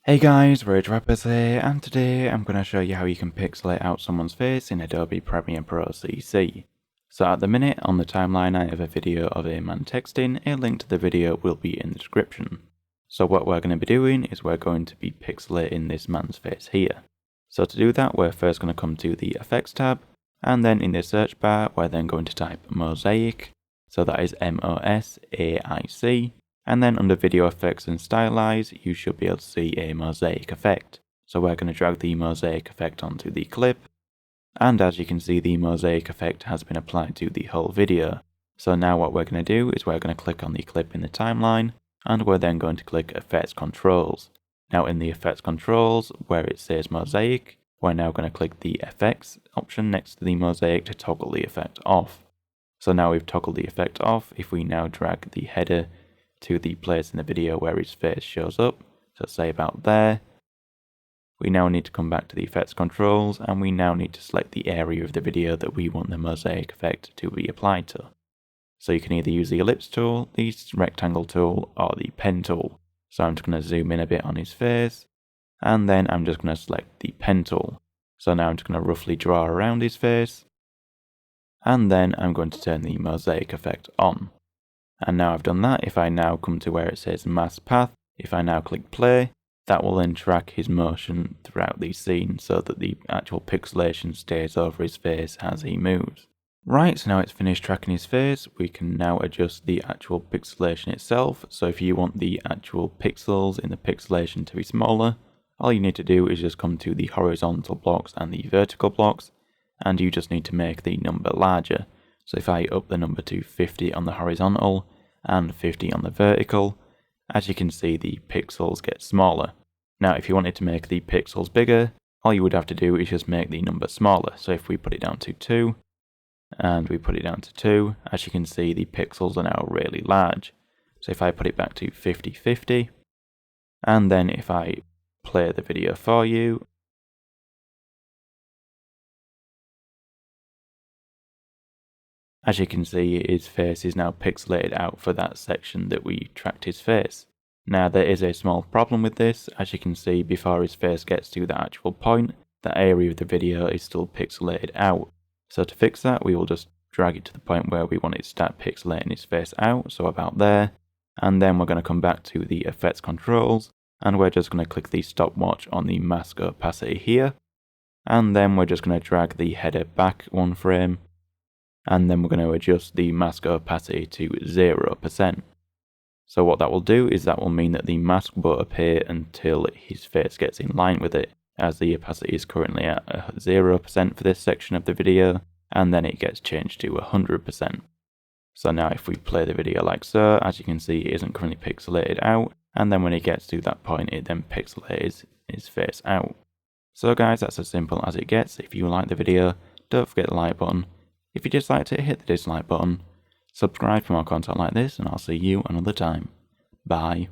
Hey guys, R4GE VipeRzZ here, and today I'm going to show you how you can pixelate out someone's face in Adobe Premiere Pro CC. So at the minute, on the timeline I have a video of a man texting. A link to the video will be in the description. So what we're going to be doing is we're going to be pixelating this man's face here. So to do that, we're first going to come to the Effects tab, and then in the search bar we're then going to type Mosaic, so that is MOSAIC. And then under Video Effects and Stylize, you should be able to see a mosaic effect. So we're going to drag the mosaic effect onto the clip. And as you can see, the mosaic effect has been applied to the whole video. So now what we're going to do is we're going to click on the clip in the timeline, and we're then going to click Effects Controls. Now in the Effects Controls, where it says mosaic, we're now going to click the Effects option next to the mosaic to toggle the effect off. So now we've toggled the effect off. If we now drag the header to the place in the video where his face shows up, so say about there, we now need to come back to the effects controls, and we now need to select the area of the video that we want the mosaic effect to be applied to. So you can either use the ellipse tool, the rectangle tool, or the pen tool. So I'm just going to zoom in a bit on his face, and then I'm just going to select the pen tool. So now I'm just going to roughly draw around his face, and then I'm going to turn the mosaic effect on. And now I've done that, if I now come to where it says mask path, if I now click play, that will then track his motion throughout the scene so that the actual pixelation stays over his face as he moves. Right, so now it's finished tracking his face, we can now adjust the actual pixelation itself. So if you want the actual pixels in the pixelation to be smaller, all you need to do is just come to the horizontal blocks and the vertical blocks, and you just need to make the number larger. So if I up the number to 50 on the horizontal and 50 on the vertical, as you can see the pixels get smaller. Now if you wanted to make the pixels bigger, all you would have to do is just make the number smaller. So if we put it down to 2, and we put it down to 2, as you can see the pixels are now really large. So if I put it back to 50/50, and then if I play the video for you, as you can see, his face is now pixelated out for that section that we tracked his face. Now there is a small problem with this. As you can see, before his face gets to the actual point, that area of the video is still pixelated out. So to fix that, we will just drag it to the point where we want it to start pixelating his face out, so about there. And then we're going to come back to the effects controls, and we're just going to click the stopwatch on the mask opacity here. And then we're just going to drag the header back 1 frame. And then we're going to adjust the mask opacity to 0%. So what that will do is that will mean that the mask won't appear until his face gets in line with it, as the opacity is currently at 0% for this section of the video, and then it gets changed to 100%. So now if we play the video like so, as you can see it isn't currently pixelated out, and then when it gets to that point it then pixelates his face out. So guys, that's as simple as it gets. If you like the video, don't forget the like button. If you disliked it, hit the dislike button. Subscribe for more content like this, and I'll see you another time. Bye.